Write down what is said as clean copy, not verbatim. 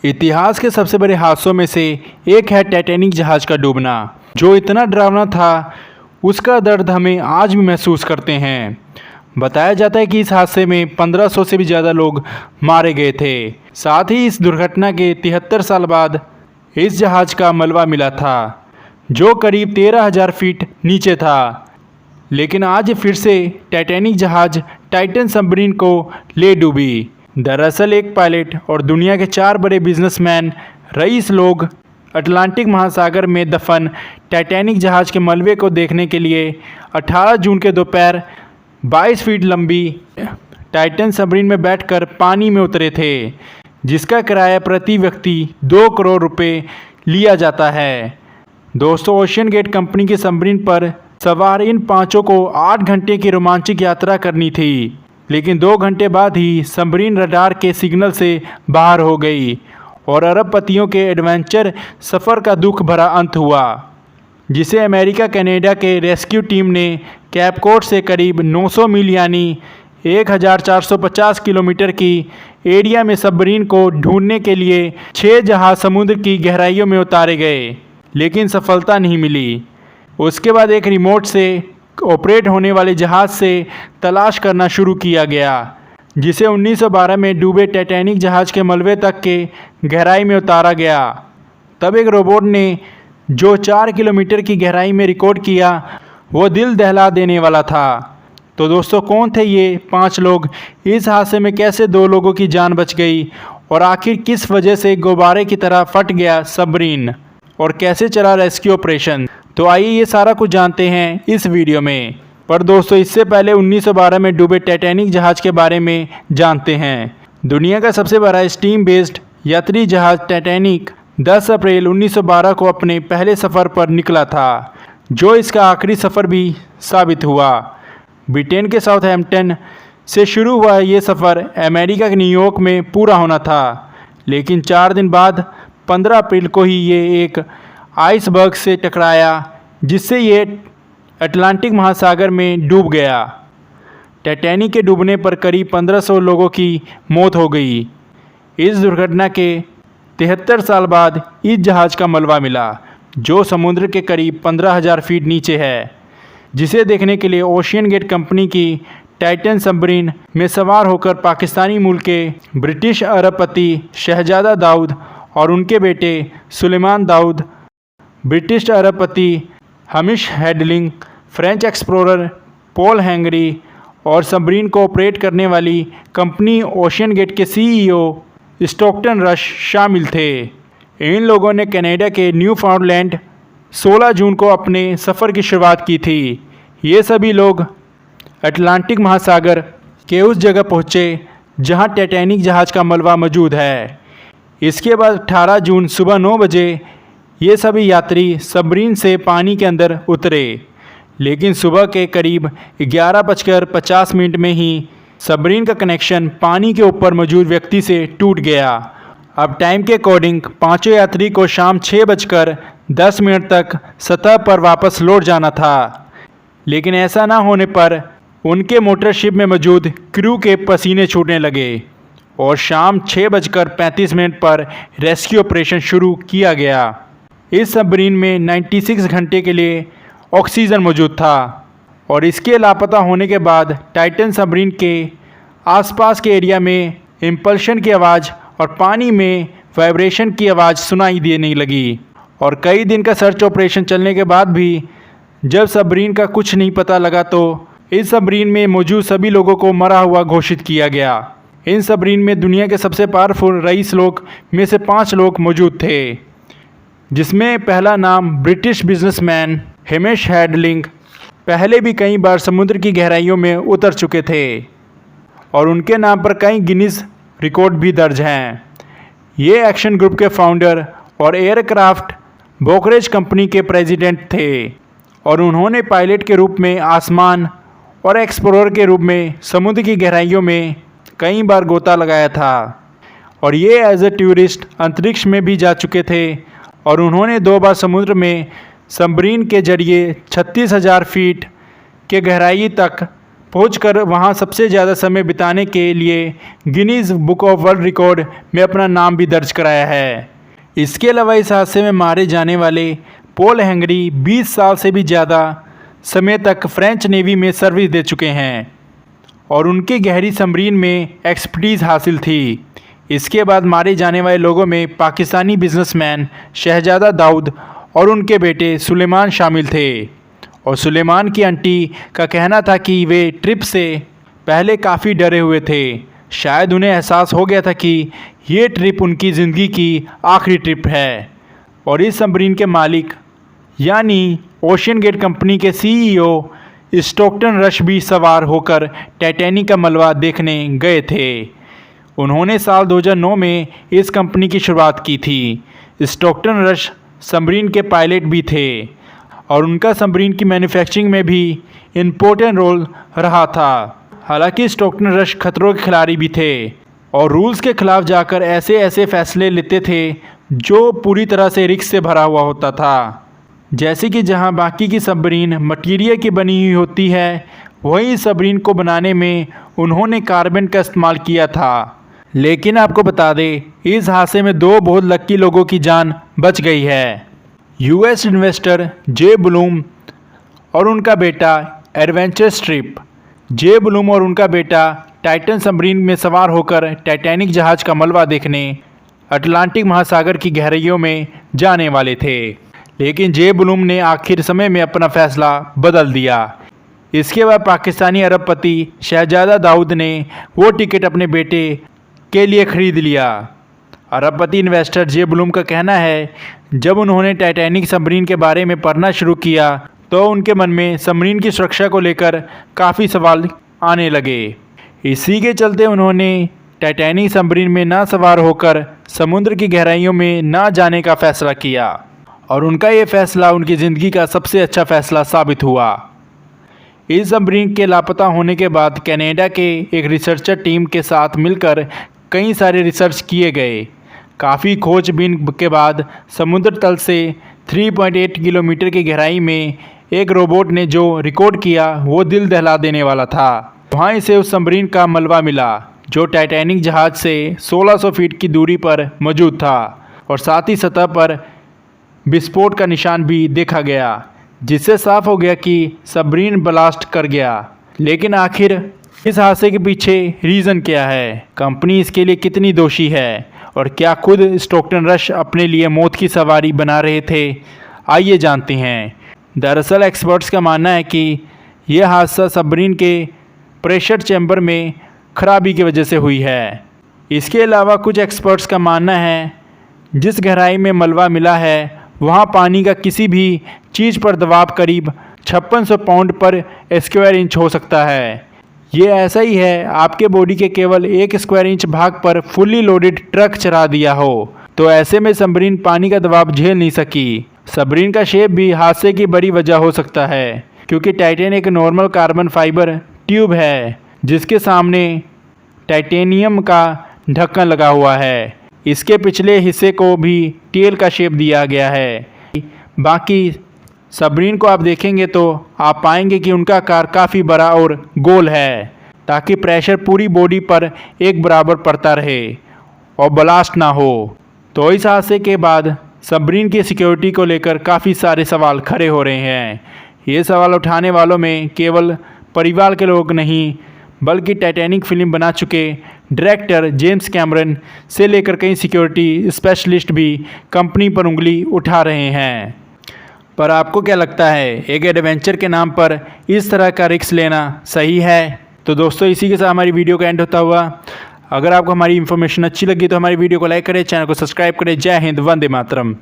इतिहास के सबसे बड़े हादसों में से एक है टाइटैनिक जहाज का डूबना, जो इतना डरावना था उसका दर्द हमें आज भी महसूस करते हैं। बताया जाता है कि इस हादसे में 1500 से भी ज़्यादा लोग मारे गए थे। साथ ही इस दुर्घटना के 73 साल बाद इस जहाज़ का मलबा मिला था, जो करीब 13,000 फीट नीचे था। लेकिन आज फिर से टाइटैनिक जहाज़ टाइटन सबमरीन को ले डूबी। दरअसल एक पायलट और दुनिया के 4 बड़े बिजनेसमैन रईस लोग अटलांटिक महासागर में दफन टाइटैनिक जहाज़ के मलबे को देखने के लिए 18 जून के दोपहर 22 फीट लंबी टाइटन सबमरीन में बैठकर पानी में उतरे थे, जिसका किराया प्रति व्यक्ति 2 करोड़ रुपए लिया जाता है। दोस्तों, ओशियन गेट कंपनी की सबमरीन पर सवार इन पांचों को 8 घंटे की रोमांचक यात्रा करनी थी, लेकिन 2 घंटे बाद ही सबमरीन रडार के सिग्नल से बाहर हो गई और अरबपतियों के एडवेंचर सफ़र का दुख भरा अंत हुआ, जिसे अमेरिका कनाडा के रेस्क्यू टीम ने कैप कोड से करीब 900 मील यानी 1450 किलोमीटर की एरिया में सबमरीन को ढूंढने के लिए 6 जहाज समुद्र की गहराइयों में उतारे गए, लेकिन सफलता नहीं मिली। उसके बाद एक रिमोट से ऑपरेट होने वाले जहाज़ से तलाश करना शुरू किया गया, जिसे 1912 में डूबे टाइटैनिक जहाज़ के मलबे तक के गहराई में उतारा गया। तब एक रोबोट ने जो 4 किलोमीटर की गहराई में रिकॉर्ड किया, वो दिल दहला देने वाला था। तो दोस्तों, कौन थे ये 5 लोग? इस हादसे में कैसे 2 लोगों की जान बच गई और आखिर किस वजह से गुब्बारे की तरह फट गया सबमरीन और कैसे चला रेस्क्यू ऑपरेशन? तो आइए ये सारा कुछ जानते हैं इस वीडियो में। पर दोस्तों, इससे पहले 1912 में डूबे टाइटैनिक जहाज़ के बारे में जानते हैं। दुनिया का सबसे बड़ा स्टीम बेस्ड यात्री जहाज़ टाइटैनिक 10 अप्रैल 1912 को अपने पहले सफ़र पर निकला था, जो इसका आखिरी सफ़र भी साबित हुआ। ब्रिटेन के साउथहैम्पटन से शुरू हुआ ये सफ़र अमेरिका के न्यूयॉर्क में पूरा होना था, लेकिन 4 दिन बाद 15 अप्रैल को ही ये एक आइसबर्ग से टकराया, जिससे ये अटलांटिक महासागर में डूब गया। टाइटैनिक के डूबने पर करीब 1500 लोगों की मौत हो गई। इस दुर्घटना के 73 साल बाद इस जहाज़ का मलबा मिला, जो समुद्र के करीब 15,000 फीट नीचे है, जिसे देखने के लिए ओशियन गेट कंपनी की टाइटन सबमरीन में सवार होकर पाकिस्तानी मूल के ब्रिटिश अरबपति शहजादा दाऊद और उनके बेटे सुलेमान दाऊद, ब्रिटिश अरबपति हमिश हेडलिंग, फ्रेंच एक्सप्लोरर पॉल हेनरी और सबमरीन को ऑपरेट करने वाली कंपनी ओशियन गेट के सीईओ स्टॉकटन रश शामिल थे। इन लोगों ने कनाडा के न्यू फाउंडलैंड 16 जून को अपने सफ़र की शुरुआत की थी। ये सभी लोग अटलांटिक महासागर के उस जगह पहुँचे जहाँ टाइटैनिक जहाज़ का मलबा मौजूद है। इसके बाद 18 जून सुबह 9 बजे ये सभी यात्री सबमरीन से पानी के अंदर उतरे, लेकिन सुबह के करीब 11:50 में ही सबमरीन का कनेक्शन पानी के ऊपर मौजूद व्यक्ति से टूट गया। अब टाइम के अकॉर्डिंग पांचों यात्री को शाम 6:10 तक सतह पर वापस लौट जाना था, लेकिन ऐसा ना होने पर उनके मोटरशिप में मौजूद क्रू के पसीने छूटने लगे और शाम 6:35 पर रेस्क्यू ऑपरेशन शुरू किया गया। इस सबमरीन में 96 घंटे के लिए ऑक्सीजन मौजूद था और इसके लापता होने के बाद टाइटन सबमरीन के आसपास के एरिया में इम्पल्शन की आवाज़ और पानी में वाइब्रेशन की आवाज़ सुनाई देने लगी। और कई दिन का सर्च ऑपरेशन चलने के बाद भी जब सबमरीन का कुछ नहीं पता लगा, तो इस सबमरीन में मौजूद सभी लोगों को मरा हुआ घोषित किया गया। इन सबमरीन में दुनिया के सबसे पावरफुल रईस लोग में से 5 लोग मौजूद थे, जिसमें पहला नाम ब्रिटिश बिजनेसमैन हमिश हेडलिंग पहले भी कई बार समुद्र की गहराइयों में उतर चुके थे और उनके नाम पर कई गिनीज रिकॉर्ड भी दर्ज हैं। ये एक्शन ग्रुप के फाउंडर और एयरक्राफ्ट ब्रोकरेज कंपनी के प्रेसिडेंट थे और उन्होंने पायलट के रूप में आसमान और एक्सप्लोरर के रूप में समुद्र की गहराइयों में कई बार गोता लगाया था। और ये एज ए टूरिस्ट अंतरिक्ष में भी जा चुके थे और उन्होंने 2 बार समुद्र में सबमरीन के जरिए 36,000 फीट के गहराई तक पहुंचकर वहां सबसे ज़्यादा समय बिताने के लिए Guinness book of world record में अपना नाम भी दर्ज कराया है। इसके अलावा इस हादसे में मारे जाने वाले पॉल हेनरी 20 साल से भी ज़्यादा समय तक फ्रेंच नेवी में सर्विस दे चुके हैं और उनके गहरी सबमरीन में एक्सपर्टीज़ हासिल थी। इसके बाद मारे जाने वाले लोगों में पाकिस्तानी बिजनेसमैन शहजादा दाऊद और उनके बेटे सुलेमान शामिल थे और सुलेमान की आंटी का कहना था कि वे ट्रिप से पहले काफ़ी डरे हुए थे। शायद उन्हें एहसास हो गया था कि ये ट्रिप उनकी ज़िंदगी की आखिरी ट्रिप है और इस सबमरीन के मालिक यानी ओशियन गेट कंपनी के सीईओ स्टोक्टन रश भी सवार होकर टाइटैनिक का मलबा देखने गए थे। उन्होंने साल 2009 में इस कंपनी की शुरुआत की थी। स्टोक्टन रश सबमरीन के पायलट भी थे और उनका सबमरीन की मैन्युफैक्चरिंग में भी इम्पोर्टेंट रोल रहा था। हालांकि स्टोक्टन रश खतरों के खिलाड़ी भी थे और रूल्स के खिलाफ जाकर ऐसे फैसले लेते थे जो पूरी तरह से रिस्क से भरा हुआ होता था। जैसे कि जहां बाकी की सबमरीन मटीरियल की बनी हुई होती है, वहीं सबमरीन को बनाने में उन्होंने कार्बन का इस्तेमाल किया था। लेकिन आपको बता दें, इस हादसे में 2 बहुत लक्की लोगों की जान बच गई है। यूएस इन्वेस्टर जे ब्लूम और उनका बेटा एडवेंचर ट्रिप। जे ब्लूम और उनका बेटा टाइटन सबमरीन में सवार होकर टाइटैनिक जहाज का मलबा देखने अटलांटिक महासागर की गहराइयों में जाने वाले थे, लेकिन जे ब्लूम ने आखिर समय में अपना फैसला बदल दिया। इसके बाद पाकिस्तानी अरबपति शहजादा दाऊद ने वो टिकट अपने बेटे के लिए खरीद लिया। अरबपति इन्वेस्टर जे ब्लूम का कहना है, जब उन्होंने टाइटैनिक सबमरीन के बारे में पढ़ना शुरू किया तो उनके मन में सबमरीन की सुरक्षा को लेकर काफ़ी सवाल आने लगे। इसी के चलते उन्होंने टाइटैनिक सबमरीन में ना सवार होकर समुद्र की गहराइयों में ना जाने का फैसला किया और उनका ये फैसला उनकी ज़िंदगी का सबसे अच्छा फैसला साबित हुआ। इस सबमरीन के लापता होने के बाद कनाडा के एक रिसर्चर टीम के साथ मिलकर कई सारे रिसर्च किए गए। काफ़ी खोजबीन के बाद समुद्र तल से 3.8 किलोमीटर की गहराई में एक रोबोट ने जो रिकॉर्ड किया वो दिल दहला देने वाला था। वहाँ इसे उस सबमरीन का मलबा मिला जो टाइटैनिक जहाज से 1600 फीट की दूरी पर मौजूद था और साथ ही सतह पर विस्फोट का निशान भी देखा गया, जिससे साफ हो गया कि सबमरीन ब्लास्ट कर गया। लेकिन आखिर इस हादसे के पीछे रीज़न क्या है? कंपनी इसके लिए कितनी दोषी है और क्या खुद स्टोक्टन रश अपने लिए मौत की सवारी बना रहे थे? आइए जानते हैं। दरअसल एक्सपर्ट्स का मानना है कि यह हादसा सबमरीन के प्रेशर चैम्बर में खराबी की वजह से हुई है। इसके अलावा कुछ एक्सपर्ट्स का मानना है जिस गहराई में मलबा मिला है वहाँ पानी का किसी भी चीज़ पर दबाव करीब 5600 पाउंड पर स्क्वायर इंच हो सकता है। ये ऐसा ही है आपके बॉडी के केवल 1 स्क्वायर इंच भाग पर फुल्ली लोडेड ट्रक चढ़ा दिया हो, तो ऐसे में सबमरीन पानी का दबाव झेल नहीं सकी। सबमरीन का शेप भी हादसे की बड़ी वजह हो सकता है, क्योंकि टाइटैन एक नॉर्मल कार्बन फाइबर ट्यूब है जिसके सामने टाइटेनियम का ढक्कन लगा हुआ है। इसके पिछले हिस्से को भी टेल का शेप दिया गया है। बाकी सबमरीन को आप देखेंगे तो आप पाएंगे कि उनका आकार काफ़ी बड़ा और गोल है, ताकि प्रेशर पूरी बॉडी पर एक बराबर पड़ता रहे और ब्लास्ट ना हो। तो इस हादसे के बाद सबमरीन की सिक्योरिटी को लेकर काफ़ी सारे सवाल खड़े हो रहे हैं। ये सवाल उठाने वालों में केवल परिवार के लोग नहीं, बल्कि टाइटैनिक फिल्म बना चुके डायरेक्टर जेम्स कैमरन से लेकर कई सिक्योरिटी स्पेशलिस्ट भी कंपनी पर उंगली उठा रहे हैं। पर आपको क्या लगता है, एक एडवेंचर के नाम पर इस तरह का रिस्क लेना सही है? तो दोस्तों, इसी के साथ हमारी वीडियो का एंड होता हुआ। अगर आपको हमारी इन्फॉर्मेशन अच्छी लगी तो हमारी वीडियो को लाइक करें, चैनल को सब्सक्राइब करें। जय हिंद, वंदे मातरम।